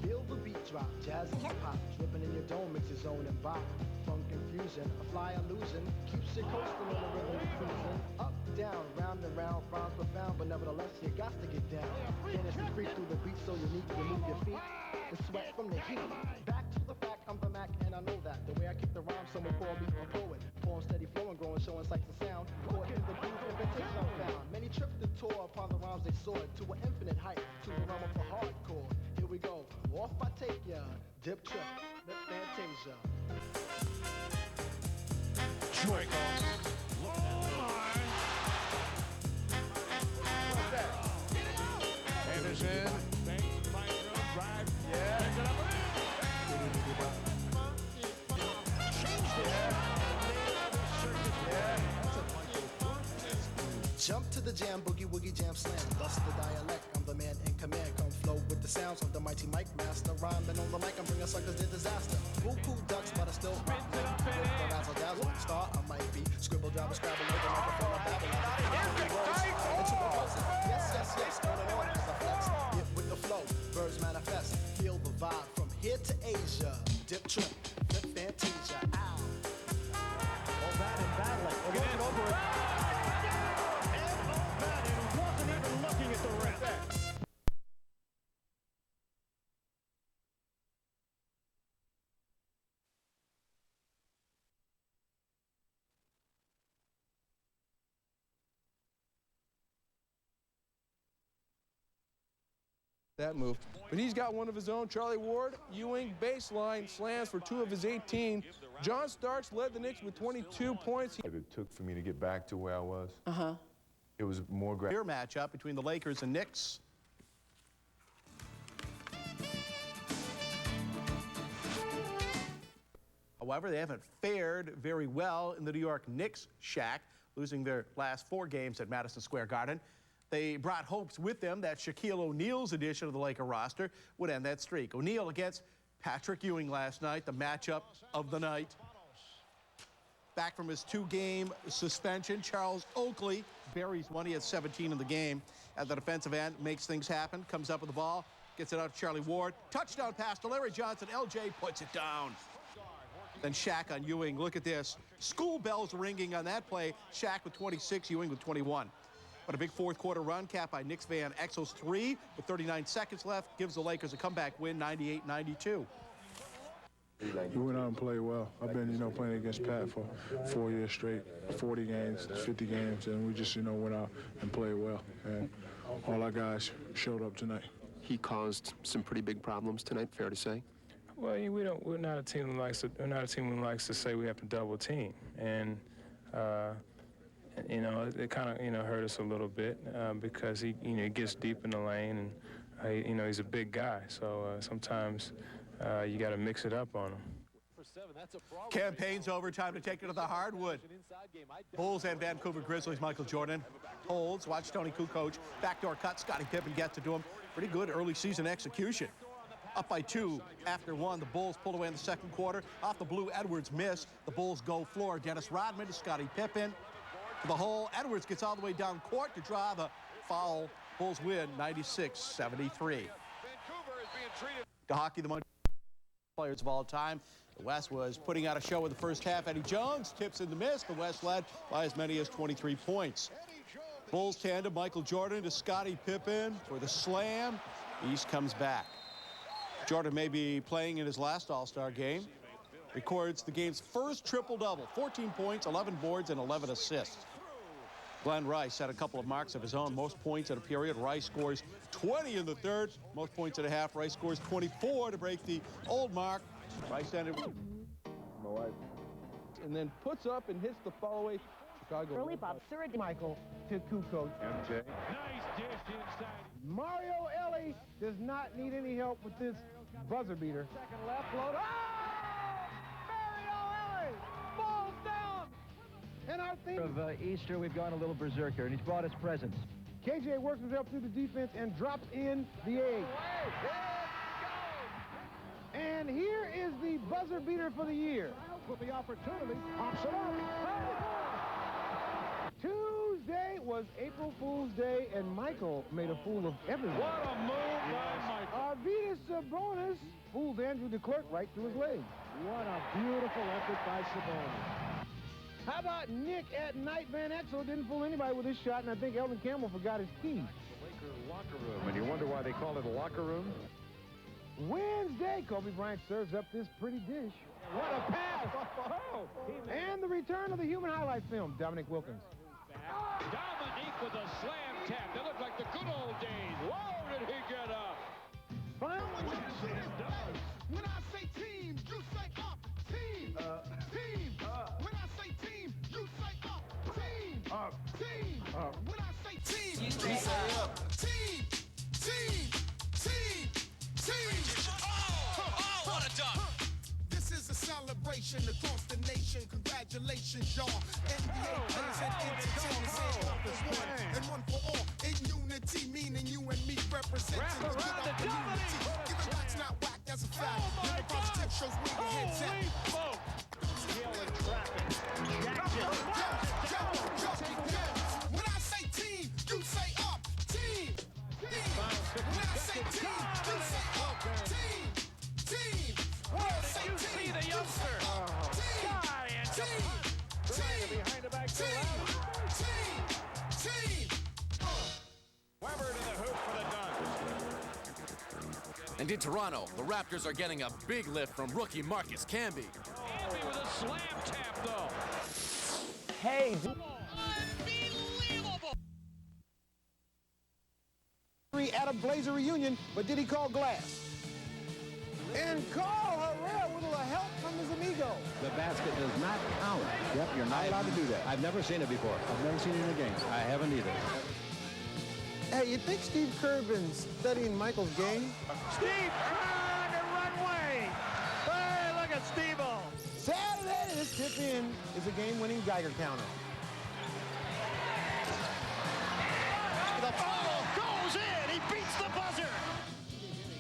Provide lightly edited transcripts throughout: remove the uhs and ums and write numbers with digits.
Feel the beat drop, jazz and hip-hop, dripping in your dome, makes your zone and bop. Funk confusion, a fly illusion, keeps you coasting on the rhythm cruising. Up, down, round and round, rhymes profound, but nevertheless you got to get down. Fantasy freak through the beat, so unique, you move your feet and sweat from the heat. Back to the fact, I'm the Mac, and I know that. The way I kick the rhyme, someone call me a poet. Form steady flowing, growing, showing sights and sound. Caught in the groove, invitation found. Many tripped the tour upon the rhymes they soared to an infinite height, to the realm of the hardcore. Here we go, off I take ya, dip trip, lip fantasia. Short goal. Oh my! What's that? Anderson. Drive. Yeah. Jump to the jam, boogie woogie jam slam. Bust the dialect, I'm the man in command. Come flow with the sounds of the mighty mic master. Rhyming on the mic, I'm bringing suckers to disaster. Buku ducks, but I still rock. With the razzle dazzle, star I might be. Scribble, dabble, scrabble, with the microphone, I babble. Yes, yes, yes, on and on as I flex. Get with the flow, birds manifest. Feel the vibe from here to Asia. Dip trip, flip fantasia. Ow. All that and battling. We're looking over it. Looking at the ref. That move. But he's got one of his own. Charlie Ward, Ewing, baseline, slams for 2 of his 18. John Starks led the Knicks with 22 points. It took for me to get back to where I was. Uh-huh. It was more Here matchup between the Lakers and Knicks. However, they haven't fared very well in the New York Knicks shack, losing their last 4 games at Madison Square Garden. They brought hopes with them that Shaquille O'Neal's edition of the Laker roster would end that streak. O'Neal against Patrick Ewing last night, the matchup of the night. Back from his 2-game suspension, Charles Oakley buries one. He had 17 in the game. At the defensive end, makes things happen, comes up with the ball, gets it out to Charlie Ward. Touchdown pass to Larry Johnson. LJ puts it down. Then Shaq on Ewing. Look at this. School bells ringing on that play. Shaq with 26, Ewing with 21. But a big fourth-quarter run capped by Knicks Van Exel's 3 with 39 seconds left gives the Lakers a comeback win, 98-92. We went out and played well. I've been, playing against Pat for 4 years straight, 40 games, 50 games, and we just, went out and played well. And all our guys showed up tonight. He caused some pretty big problems tonight, fair to say. Well, we're not a team who likes to say we have to double team, and it kind of hurt us a little bit because he gets deep in the lane, and he's a big guy, so sometimes you got to mix it up on him. Campaign's over, time to take it to the hardwood. Bulls and Vancouver Grizzlies, Micheal Jordan holds. Watch Tony Kukoc, backdoor cut, Scottie Pippen gets it to him. Pretty good early season execution. Up by 2 after 1, the Bulls pulled away in the second quarter. Off the blue, Edwards missed. The Bulls go floor. Dennis Rodman to Scottie Pippen. To the hole, Edwards gets all the way down court to draw the foul. Bulls win 96-73. To hockey, the players of all time. The West was putting out a show in the first half. Eddy Jones tips in the miss. The West led by as many as 23 points. Bulls tandem, Micheal Jordan to Scottie Pippen for the slam. East comes back. Jordan may be playing in his last All-Star game. Records the game's first triple-double, 14 points, 11 boards, and 11 assists. Glenn Rice had a couple of marks of his own. Most points in a period. Rice scores 20 in the third. Most points at a half. Rice scores 24 to break the old mark. Rice ended My wife. And then puts up and hits the follow-away. Chicago. Early Bob third. Michael to Kukoc. MJ. Nice dish inside. Mario Ellie does not need any help with this buzzer beater. Second left float. Mario Ellie falls down. And our theme of Easter, we've gone a little berserker, and he's brought us presents. KJ works himself through the defense and drops in the egg. And here is the buzzer beater for the year. With the opportunity, pops it up. Tuesday was April Fool's Day, and Michael made a fool of everyone. What a move by Michael. Arvidas Sabonis fools Andrew DeClerc right through his legs. What a beautiful effort by Sabonis. How about Nick at night? Van Exel didn't fool anybody with his shot, and I think Elvin Campbell forgot his key. The Laker locker room, and you wonder why they call it a locker room? Wednesday, Kobe Bryant serves up this pretty dish. What a pass! Oh, and the return of the human highlight film, Dominic Wilkins. Dominique with a slam tap. They look like the good old days. Whoa, did he get up? Finally. When I say team, you say up. Team. Team. When I say team, you say up. Team. Team. When I say team, you say up. Team. Team. Team. Team. Oh, what a dunk. This is a celebration across the nation. Congratulations, y'all. NBA players and entertainers and one for one and one for all. In unity, meaning you and me representing the good of the community. Giving back's not whack, that's a fact. When the positive shows where your head's at. When I say team, you say up. Team. Team. When I say team, you say up. Team. Team. When I say team, the youngster? Behind the back team. Weber to the hoop for the dunk. And in Toronto, the Raptors are getting a big lift from rookie Marcus Camby. Camby with a slam tap, though. Hey. Unbelievable. At a Blazer reunion, but did he call glass? And Carl Herera with a little help from his amigo. The basket does not count. Yep, you're not allowed to do that. I've never seen it before. I've never seen it in a game. I haven't either. Hey, you think Steve Kerr been studying Michael's game? Steve on the runway. Hey, look at Steve-O. Saturday, this tip-in is a game-winning Geiger counter. The ball goes in. He beats the buzzer.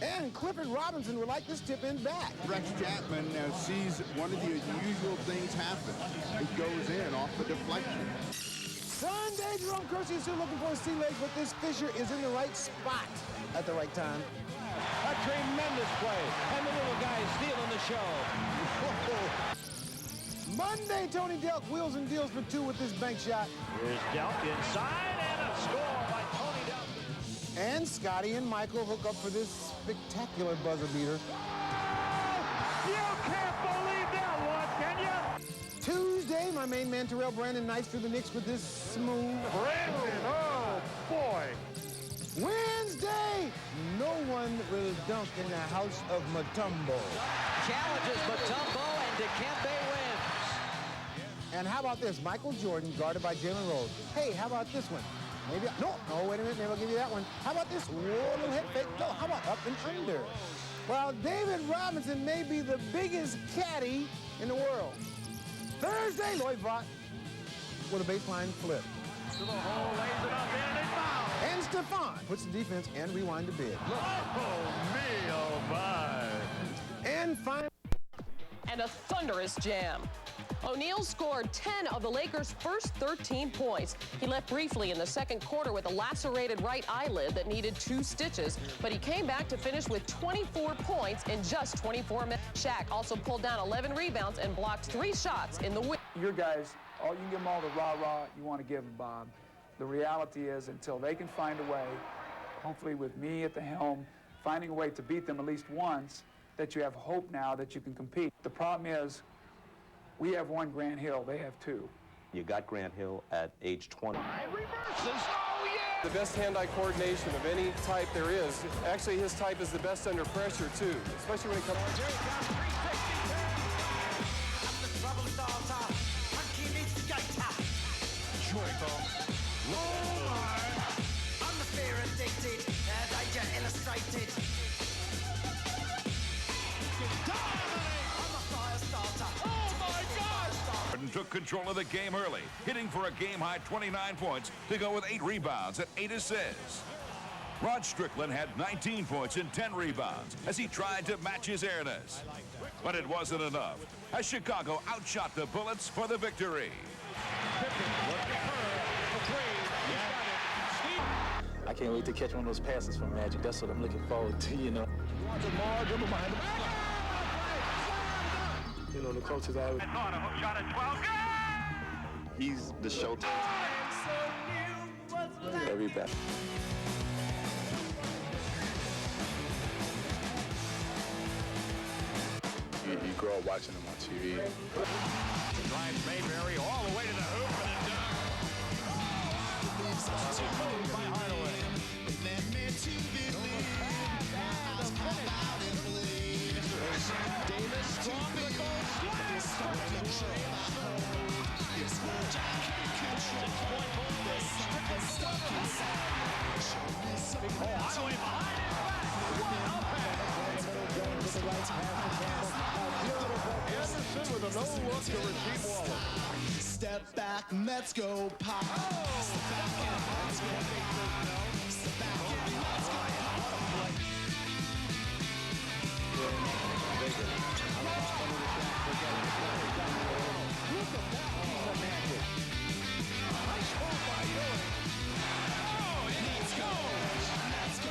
And Clifford Robinson would like this tip-in back. Rex Chapman now sees one of the unusual things happen. It goes in off the deflection. Sunday, Jerome Kersey is still looking for his sea legs, but this Fisher is in the right spot at the right time. A tremendous play. And the little guy is stealing the show. Monday, Tony Delk wheels and deals for two with this bank shot. Here's Delk inside and a score by Tony Delk. And Scotty and Michael hook up for this spectacular buzzer beater. Oh, you can't believe that one, can you? Tuesday, my main man Terrell Brandon nice through the Knicks with this smooth. Brandon, oh boy. Wednesday, no one will dunk in the house of Mutambo. Challenges Mutambo and DeCambe wins. And how about this? Micheal Jordan guarded by Jalen Rose. Hey, how about this one? Maybe, no, wait a minute, maybe I'll give you that one. How about this? Whoa, little head fake. No, how about up and under? Well, David Robinson may be the biggest caddy in the world. Thursday, Lloyd Vaught with a baseline flip. To the hole, lays it up in and foul. And Stefan puts the defense and rewind to bid. Oh, me, oh, my. And finally. And a thunderous jam. O'Neal scored 10 of the Lakers' first 13 points. He left briefly in the second quarter with a lacerated right eyelid that needed 2 stitches, but he came back to finish with 24 points in just 24 minutes. Shaq also pulled down 11 rebounds and blocked 3 shots in the win. Your guys, you can give them all the rah-rah you want to give them, Bob. The reality is, until they can find a way, hopefully with me at the helm, finding a way to beat them at least once, that you have hope now that you can compete. The problem is, we have one Grant Hill, they have 2. You got Grant Hill at age 20. Reverses, oh yeah! The best hand-eye coordination of any type there is. Actually, his type is the best under pressure, too, especially when it comes to... I'm the fear addicted, danger illustrated. I'm a fire starter. Oh my God! Jordan took control of the game early, hitting for a game-high 29 points to go with 8 rebounds and 8 assists. Rod Strickland had 19 points and 10 rebounds as he tried to match his airness. But it wasn't enough, as Chicago outshot the Bullets for the victory. Pippen, look at her for 3. I I can't wait to catch one of those passes from Magic. That's what I'm looking forward to, you know. You know, the coaches always... He's the showtime. Every back. You grow up watching him on TV. Drives Mayberry all the way to the hoop and then dunk. By Hardaway. Davis strong to the goal. Hardaway behind his back. Anderson with a no-look to Rasheed Wallace. Step back, let's go pop. Step back and let's go. Step back and let's go. Nice move by Ewing. Oh, let's go. Let's go.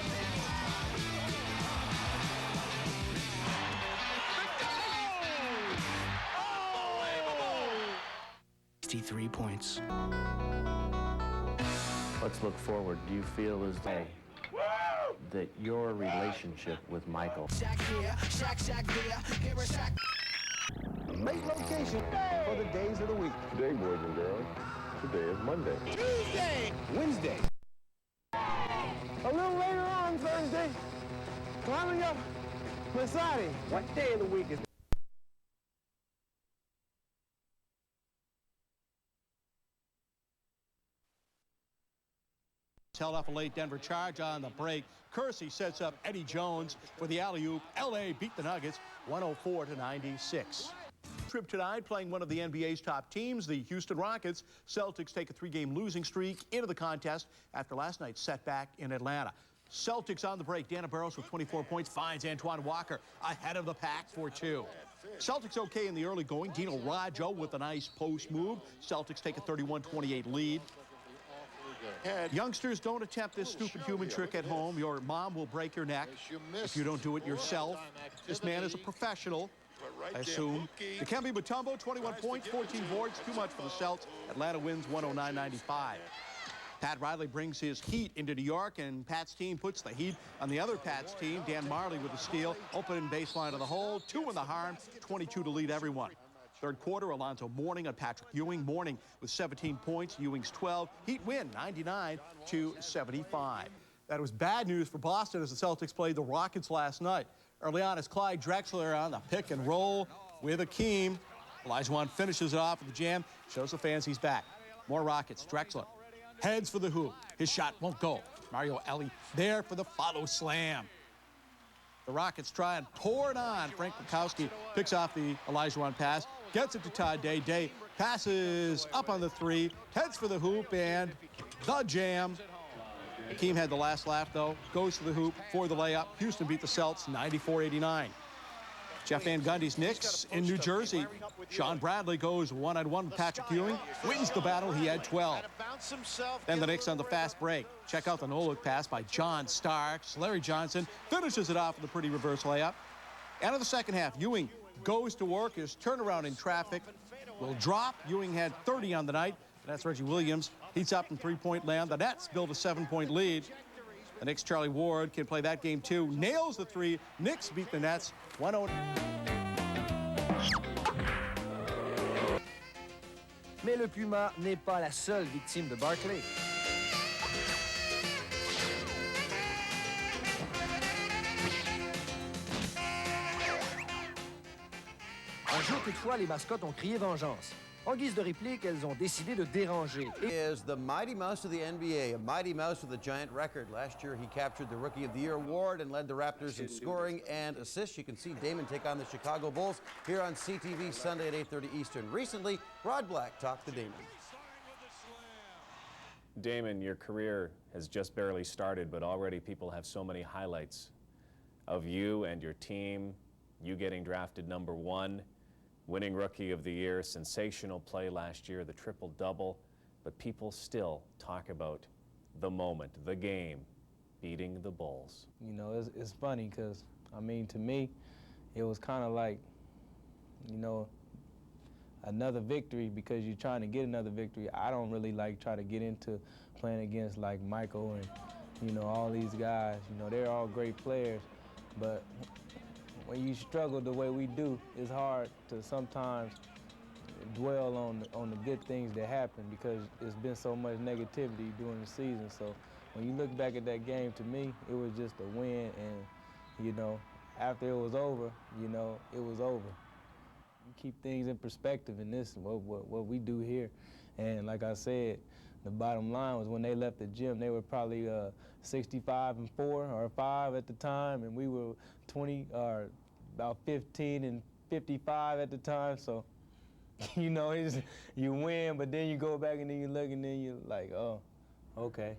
63 points. Let's look forward. Do you feel as though that your relationship with Michael... Great location for the days of the week. Today, boys and girls, today is Monday. Tuesday. Wednesday. A little later on Thursday, climbing up Masadi. What day of the week is... Held off a late Denver charge on the break. Kersey sets up Eddy Jones for the alley-oop. L.A. beat the Nuggets 104-96. Trip tonight playing one of the NBA's top teams, the Houston Rockets. Celtics take a 3-game losing streak into the contest after last night's setback in Atlanta. Celtics on the break. Dana Barros with 24 points finds Antoine Walker ahead of the pack for 2. Celtics okay in the early going. Dino Radjo with a nice post move. Celtics take a 31-28 lead. Youngsters, don't attempt this stupid human trick at home. Your mom will break your neck if you don't do it yourself. This man is a professional, I assume. Dikembe Mutombo, 21 points, 14 boards, too much for the Celts. Atlanta wins 109-95. Pat Riley brings his Heat into New York, and Pat's team puts the heat on the other Pat's team. Dan Marley with the steal, open baseline of the hole, 2 in the harm, 22 to lead everyone. Third quarter, Alonzo Mourning on Patrick Ewing. Mourning with 17 points, Ewing's 12. Heat win 99-75. That was bad news for Boston as the Celtics played the Rockets last night. Early on, as Clyde Drexler on the pick and roll with Akeem. Olajuwon finishes it off with the jam, shows the fans he's back. More Rockets. Drexler heads for the hoop. His shot won't go. Mario Ellie there for the follow slam. The Rockets try and pour it on. Frank Bukowski picks off the Olajuwon pass, gets it to Todd Day. Day passes up on the 3, heads for the hoop, and the jam. Akeem had the last laugh, though. Goes to the hoop for the layup. Houston beat the Celts 94-89. Jeff Van Gundy's Knicks in New Jersey. Sean Bradley goes one-on-one with Patrick Ewing, wins the battle. He had 12. Then the Knicks on the fast break. Check out the no-look pass by John Starks. Larry Johnson finishes it off with a pretty reverse layup. End of the second half, Ewing goes to work. His turnaround in traffic will drop. Ewing had 30 on the night. And that's Reggie Williams. Heats up in three-point land. The Nets build a 7-point lead. The Knicks' Charlie Ward can play that game too. Nails the 3. Knicks beat the Nets 1-0. Mais le Puma n'est pas la seule victime de Barkley. Un jour toutefois, les mascottes ont crié vengeance. En guise de réplique, elles ont décidé de déranger. Is the Mighty Mouse of the NBA, a Mighty Mouse with a giant record. Last year, he captured the Rookie of the Year award and led the Raptors in scoring and assists. You can see Damon take on the Chicago Bulls here on CTV Sunday at 8:30 Eastern. Recently, Rod Black talked to Damon. Damon, your career has just barely started, but already people have so many highlights of you and your team, you getting drafted #1, winning Rookie of the Year, sensational play last year, the triple-double, but people still talk about the moment, the game, beating the Bulls. You know, it's funny because, I mean, to me, it was kind of like, you know, another victory because you're trying to get another victory. I don't really like try to get into playing against like Michael and, you know, all these guys. You know, they're all great players, but when you struggle the way we do, it's hard to sometimes dwell on the good things that happen because it's been so much negativity during the season. So when you look back at that game, to me, it was just a win, and, you know, after it was over, you know, it was over. You keep things in perspective, and this is what we do here. And like I said, the bottom line was when they left the gym, they were probably 65-4 or 5 at the time, and we were 20 or about 15 and 55 at the time. So, you know, it's, you win, but then you go back and then you look and then you're like, oh, okay.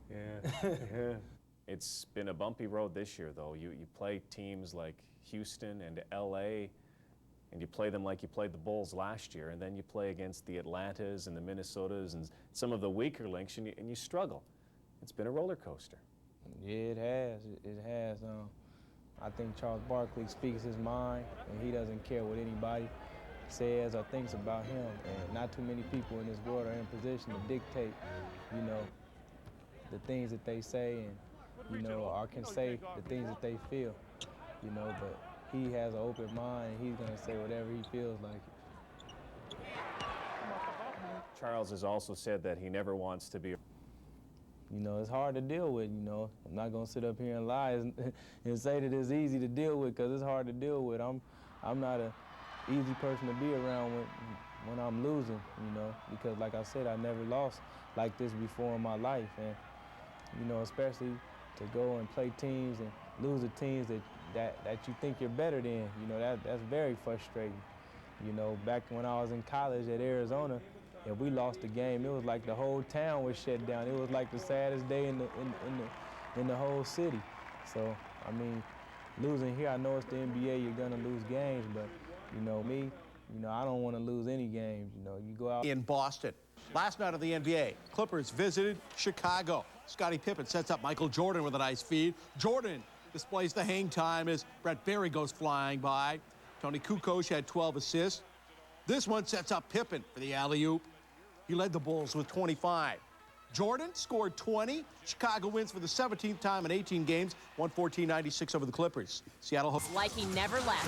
Yeah. It's been a bumpy road this year, though. You play teams like Houston and LA, and you play them like you played the Bulls last year, and then you play against the Atlantas and the Minnesotas and some of the weaker links, and you struggle. It's been a roller coaster. Yeah, it has. It has. I think Charles Oakley speaks his mind, and he doesn't care what anybody says or thinks about him. And not too many people in this world are in a position to dictate, you know, the things that they say and, you know, or can say the things that they feel, you know, but he has an open mind, and he's going to say whatever he feels like. Charles has also said that he never wants to be. You know, it's hard to deal with, you know. I'm not going to sit up here and lie and say that it's easy to deal with, because it's hard to deal with. I'm not an easy person to be around when I'm losing, you know, because like I said, I never lost like this before in my life. And, you know, especially to go and play teams and lose the teams that you think you're better than, you know, that's very frustrating. You know, back when I was in college at Arizona, if we lost the game, it was like the whole town was shut down. It was like the saddest day in the whole city. So, I mean, losing here, I know it's the NBA, you're gonna lose games, but, you know, me, you know, I don't want to lose any games. You know, you go out in Boston. Last night of the NBA, Clippers visited Chicago. Scottie Pippen sets up Micheal Jordan with a nice feed. Jordan displays the hang time as Brent Barry goes flying by. Tony Kukoc had 12 assists. This one sets up Pippen for the alley-oop. He led the Bulls with 25. Jordan scored 20. Chicago wins for the 17th time in 18 games, 114-96 over the Clippers. Seattle. Like he never left.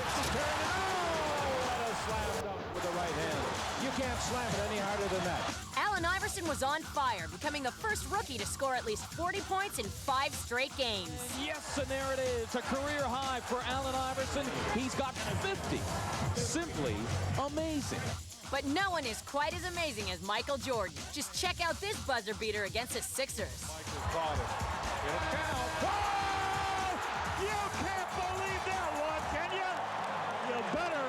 Slam dunk with the right hand. You can't slam it any harder than that. Allen Iverson was on fire, becoming the first rookie to score at least 40 points in 5 straight games. Yes, and there it is, a career high for Allen Iverson. He's got 50. Simply amazing. But no one is quite as amazing as Micheal Jordan. Just check out this buzzer beater against the Sixers. It'll count. Oh! You can't believe that one, can you? You better.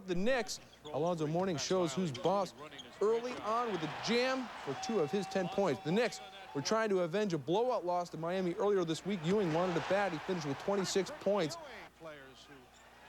The Knicks, Alonzo Mourning shows who's boss early on with a jam for 2 of his 10 points. The Knicks were trying to avenge a blowout loss to Miami earlier this week. Ewing wanted it bad. He finished with 26 points.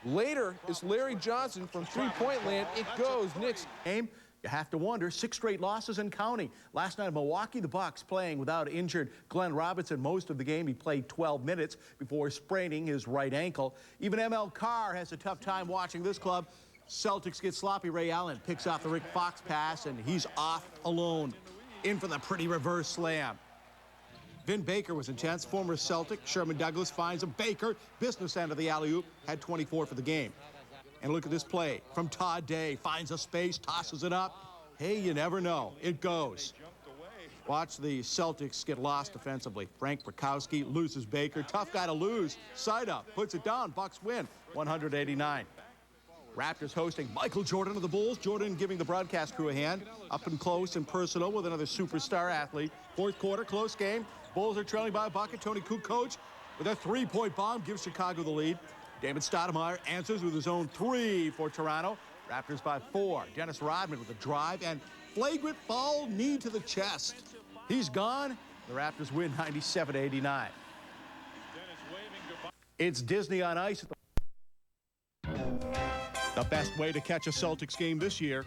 Later, it's Larry Johnson from three-point land. It goes. Knicks. Game. You have to wonder, 6 straight losses and counting. Last night, Milwaukee, the Bucks playing without injured Glenn Robinson most of the game. He played 12 minutes before spraining his right ankle. Even ML Carr has a tough time watching this club. Celtics get sloppy. Ray Allen picks off the Rick Fox pass, and he's off alone. In for the pretty reverse slam. Vin Baker was intense. Former Celtic Sherman Douglas finds him. Baker, business end of the alley-oop, had 24 for the game. And look at this play from Todd Day. Finds a space, tosses it up. Hey, you never know. It goes. Watch the Celtics get lost defensively. Frank Brakowski loses Baker. Tough guy to lose. Side up, puts it down. Bucks win, 189. Raptors hosting Micheal Jordan of the Bulls. Jordan giving the broadcast crew a hand. Up and close and personal with another superstar athlete. Fourth quarter, close game. Bulls are trailing by a bucket. Tony Kukoc with a three-point bomb gives Chicago the lead. Damon Stoutamire answers with his own 3 for Toronto. Raptors by 4. Dennis Rodman with a drive and flagrant foul, knee to the chest. He's gone. The Raptors win 97-89. It's Disney on Ice. The best way to catch a Celtics game this year.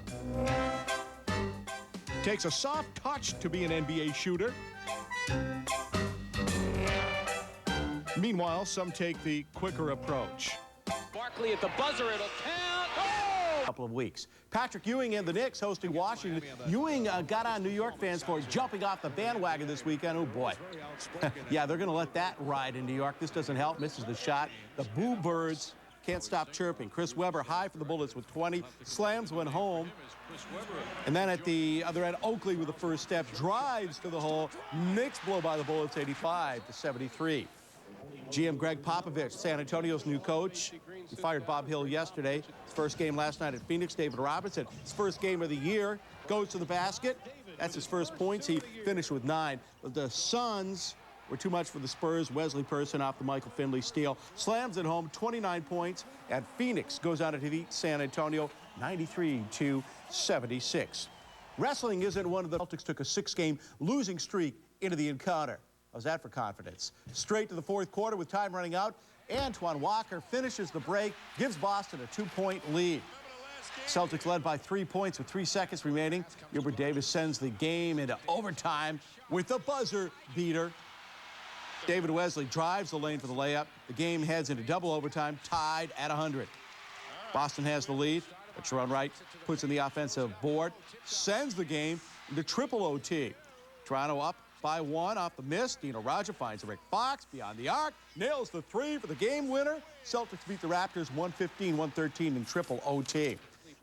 Takes a soft touch to be an NBA shooter. Meanwhile, some take the quicker approach. Barkley at the buzzer, it'll count. A couple of weeks. Patrick Ewing and the Knicks hosting Washington. Ewing got on New York fans for jumping off the bandwagon this weekend. Oh, boy. Yeah, they're going to let that ride in New York. This doesn't help. Misses the shot. The Boo Birds can't stop chirping. Chris Webber high for the Bullets with 20. Slams one home. And then at the other end, Oakley with the first step. Drives to the hole. Knicks blow by the Bullets 85-73. GM Greg Popovich, San Antonio's new coach. He fired Bob Hill yesterday. His first game last night at Phoenix. David Robinson, his first game of the year, goes to the basket. That's his first points. He finished with 9. But the Suns were too much for the Spurs. Wesley Person off the Michael Finley steal. Slams it home, 29 points. And Phoenix goes on to defeat San Antonio 93-76. Wrestling isn't one of the Celtics took a 6-game losing streak into the encounter. How's that for confidence? Straight to the fourth quarter with time running out. Antoine Walker finishes the break, gives Boston a 2-point lead. Celtics led by 3 points with 3 seconds remaining. Hubert Davis sends the game into overtime with the buzzer beater. David Wesley drives the lane for the layup. The game heads into double overtime, tied at 100. Boston has the lead, but Sharon Wright puts in the offensive board, sends the game into triple OT. Toronto up by 1 off the miss. Dino Raja finds Rick Fox beyond the arc, nails the 3 for the game winner. Celtics beat the Raptors 115-113 in triple OT.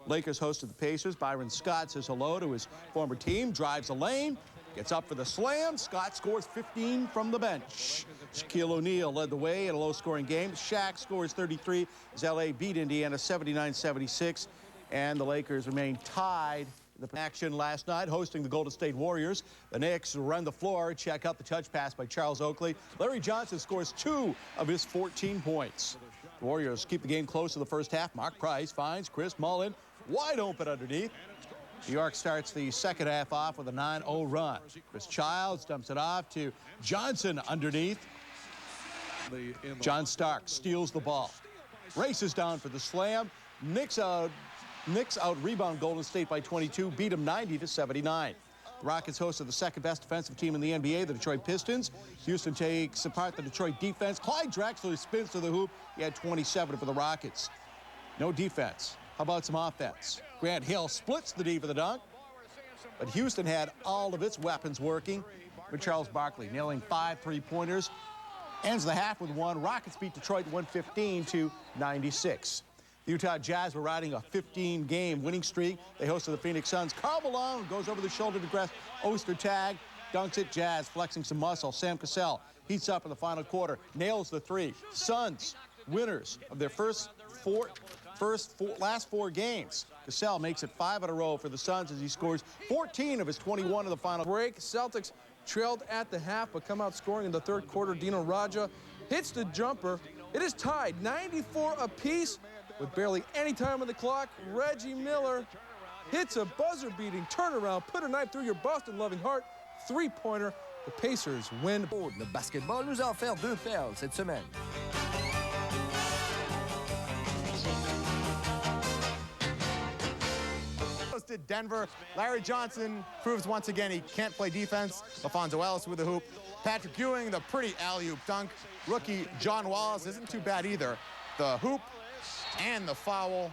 Lakers hosted the Pacers. Byron Scott says hello to his former team, drives the lane, gets up for the slam. Scott scores 15 from the bench. Shaquille O'Neal led the way in a low-scoring game. Shaq scores 33 as LA beat Indiana 79-76, and the Lakers remain tied. The action last night, hosting the Golden State Warriors. The Knicks run the floor, check out the touch pass by Charles Oakley. Larry Johnson scores 2 of his 14 points. The Warriors keep the game close to the first half. Mark Price finds Chris Mullin wide open underneath. New York starts the second half off with a 9-0 run. Chris Childs dumps it off to Johnson underneath. John Stark steals the ball. Races down for the slam. Knicks out rebound Golden State by 22, beat them 90-79. The Rockets hosted the second-best defensive team in the NBA, the Detroit Pistons. Houston takes apart the Detroit defense. Clyde Drexler spins to the hoop. He had 27 for the Rockets. No defense. How about some offense? Grant Hill splits the D for the dunk, but Houston had all of its weapons working. With Charles Barkley nailing 5 3-pointers. Ends the half with 1. Rockets beat Detroit 115-96. The Utah Jazz were riding a 15-game winning streak. They hosted the Phoenix Suns. Karl Malone goes over the shoulder to Gress Ostertag, dunks it. Jazz flexing some muscle. Sam Cassell heats up in the final quarter, nails the 3. Suns, winners of their last 4 games. Cassell makes it 5 in a row for the Suns as he scores 14 of his 21 in the final break. Celtics trailed at the half, but come out scoring in the third quarter. Dino Raja hits the jumper. It is tied 94 apiece. With barely any time on the clock, Reggie Miller hits a buzzer-beating turnaround, put a knife through your Boston-loving heart, 3-pointer. The Pacers win. Le basketball nous a offert 2 perles cette semaine. Hosted Denver. Larry Johnson proves once again he can't play defense. Alfonso Ellis with the hoop. Patrick Ewing, the pretty alley-oop dunk. Rookie John Wallace isn't too bad either. The hoop and the foul.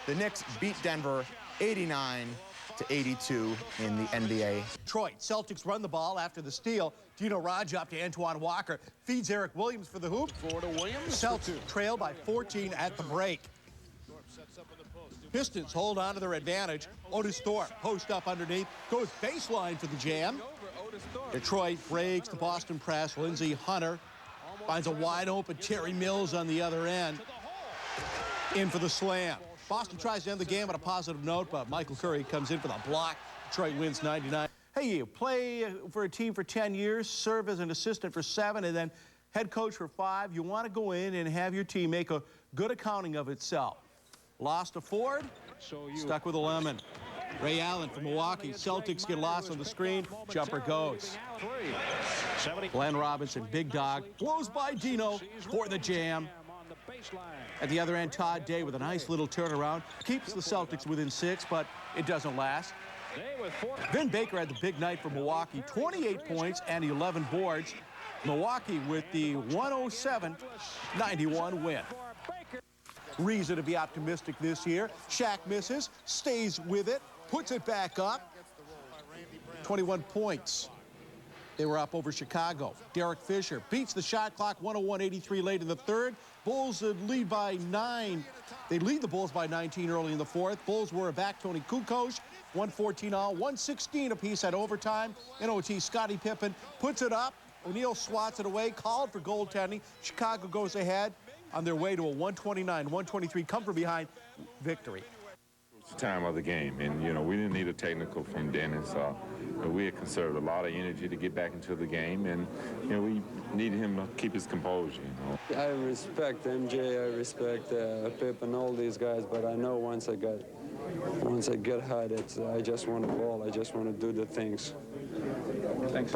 The Knicks beat Denver 89-82 in the NBA. Detroit Celtics run the ball after the steal. Dino Raja up to Antoine Walker. Feeds Eric Williams for the hoop. Florida Williams. Celtics trail by 14 at the break. Pistons hold on to their advantage. Otis Thorpe post up underneath. Goes baseline for the jam. Detroit breaks the Boston press. Lindsey Hunter finds a wide open Terry Mills on the other end. In for the slam. Boston tries to end the game on a positive note, but Michael Curry comes in for the block. Detroit wins 99. Hey, you play for a team for 10 years, serve as an assistant for 7, and then head coach for 5. You want to go in and have your team make a good accounting of itself. Lost to Ford, stuck with a lemon. Ray Allen from Milwaukee. Celtics get lost on the screen. Jumper goes. Glenn Robinson, big dog, blows by Dino for the jam. At the other end, Todd Day with a nice little turnaround. Keeps the Celtics within 6, but it doesn't last. Vin Baker had the big night for Milwaukee, 28 points and 11 boards. Milwaukee with the 107-91 win. Reason to be optimistic this year. Shaq misses, stays with it, puts it back up. 21 points. They were up over Chicago. Derek Fisher beats the shot clock, 101-83 late in the third. Bulls lead by 9. They lead the Bulls by 19 early in the fourth. Bulls were back Tony Kukoc, 114 all, 116 apiece at overtime. In OT, Scottie Pippen puts it up. O'Neal swats it away, called for goaltending. Chicago goes ahead on their way to a 129-123 come from behind victory. It's the time of the game, and you know we didn't need a technical from Dennis. But we had conserved a lot of energy to get back into the game, and you know we needed him to keep his composure. You know, I respect MJ, I respect Pip and all these guys, but I know once I get hot, I just want to ball. I just want to do the things. Thanks.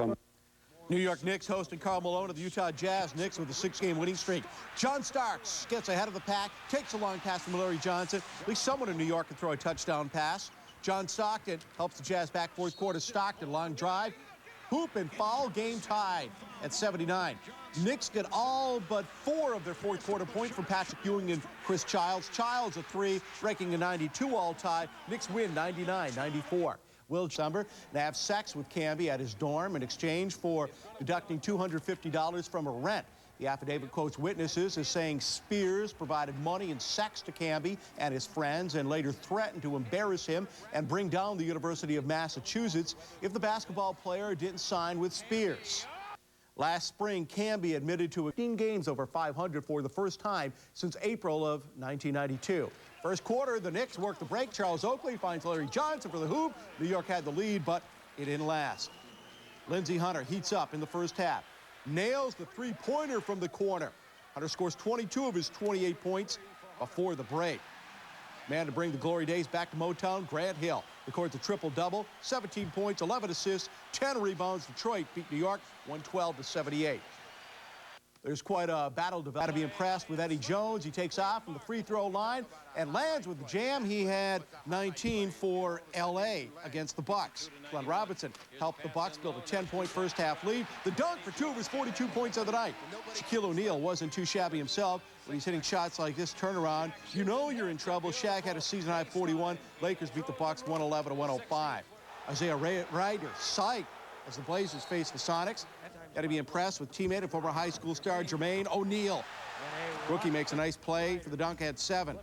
New York Knicks hosting Karl Malone of the Utah Jazz. Knicks with a 6-game winning streak. John Starks gets ahead of the pack, takes a long pass from Larry Johnson. At least someone in New York can throw a touchdown pass. John Stockton helps the Jazz back fourth quarter. Stockton, long drive, hoop and foul, game tied at 79. Knicks get all but 4 of their fourth quarter points from Patrick Ewing and Chris Childs. Childs a 3, ranking a 92 all tie. Knicks win 99-94. Will December and have sex with Camby at his dorm in exchange for deducting $250 from a rent. The affidavit quotes witnesses as saying Spears provided money and sex to Camby and his friends and later threatened to embarrass him and bring down the University of Massachusetts if the basketball player didn't sign with Spears. Last spring, Camby admitted to 15 games over 500 for the first time since April of 1992. First quarter, the Knicks work the break. Charles Oakley finds Larry Johnson for the hoop. New York had the lead, but it didn't last. Lindsey Hunter heats up in the first half. Nails the three-pointer from the corner. Hunter scores 22 of his 28 points before the break. Man to bring the glory days back to Motown, Grant Hill records a triple-double, 17 points, 11 assists, 10 rebounds. Detroit beat New York 112-78. There's quite a battle to be impressed with Eddy Jones. He takes off from the free throw line and lands with the jam. He had 19 for L.A. against the Bucks. Glenn Robinson helped the Bucks build a 10-point first half lead. The dunk for 2 of his 42 points of the night. Shaquille O'Neal wasn't too shabby himself. When he's hitting shots like this turnaround, you know you're in trouble. Shaq had a season-high 41. Lakers beat the Bucks 111-105. Isaiah Ryder psyched as the Blazers face the Sonics. Got to be impressed with teammate and former high school star Jermaine O'Neal. Rookie makes a nice play for the dunk at 7.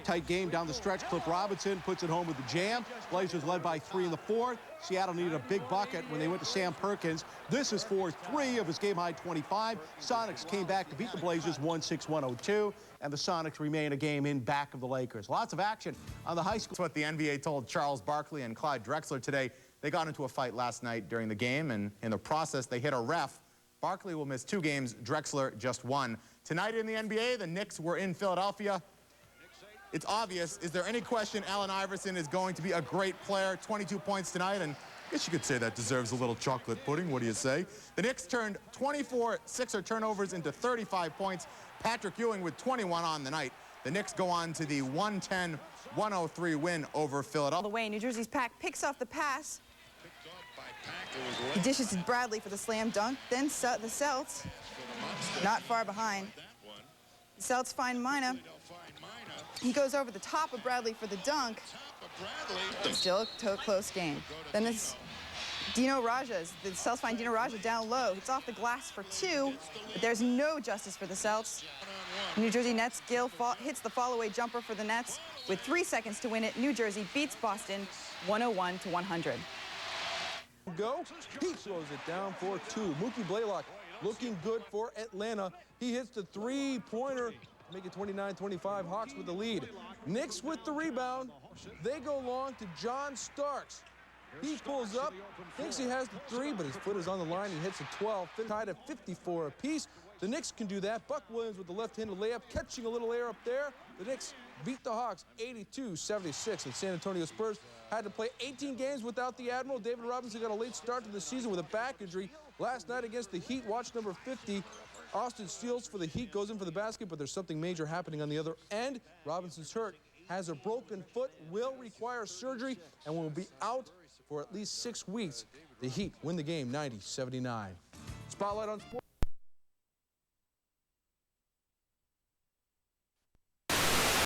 Tight game down the stretch. Cliff Robinson puts it home with the jam. Blazers led by 3 in the fourth. Seattle needed a big bucket when they went to Sam Perkins. This is for 3 of his game-high 25. Sonics came back to beat the Blazers 106-102, and the Sonics remain a game in back of the Lakers. Lots of action on the high school. That's what the NBA told Charles Barkley and Clyde Drexler today. They got into a fight last night during the game, and in the process, they hit a ref. Barkley will miss 2 games, Drexler just 1. Tonight in the NBA, the Knicks were in Philadelphia. It's obvious. Is there any question Allen Iverson is going to be a great player? 22 points tonight, and I guess you could say that deserves a little chocolate pudding. What do you say? The Knicks turned 24 sixer turnovers into 35 points. Patrick Ewing with 21 on the night. The Knicks go on to the 110-103 win over Philadelphia. All the way, New Jersey's Pack picks off the pass. He dishes to Bradley for the slam dunk. Then the Celts, not far behind. The Celts find Mina. He goes over the top of Bradley for the dunk. Still a close game. Then it's Dino Rajas. The Celts find Dino Raja down low. It's off the glass for 2, but there's no justice for the Celts. New Jersey Nets, Gill hits the fall-away jumper for the Nets. With 3 seconds to win it, New Jersey beats Boston 101-100. Go. He throws it down for 2. Mookie Blaylock looking good for Atlanta. He hits the 3-pointer, make it 29-25. Hawks with the lead. Knicks with the rebound. They go long to John Starks. He pulls up, thinks he has the 3, but his foot is on the line. He hits a 12, tied at 54 apiece. The Knicks can do that. Buck Williams with the left-handed layup, catching a little air up there. The Knicks beat the Hawks 82-76, and San Antonio Spurs had to play 18 games without the Admiral. David Robinson got a late start to the season with a back injury. Last night against the Heat, watch number 50. Austin Steele for the Heat goes in for the basket, but there's something major happening on the other end. Robinson's hurt, has a broken foot, will require surgery, and will be out for at least 6 weeks. The Heat win the game 90-79. Spotlight on sports.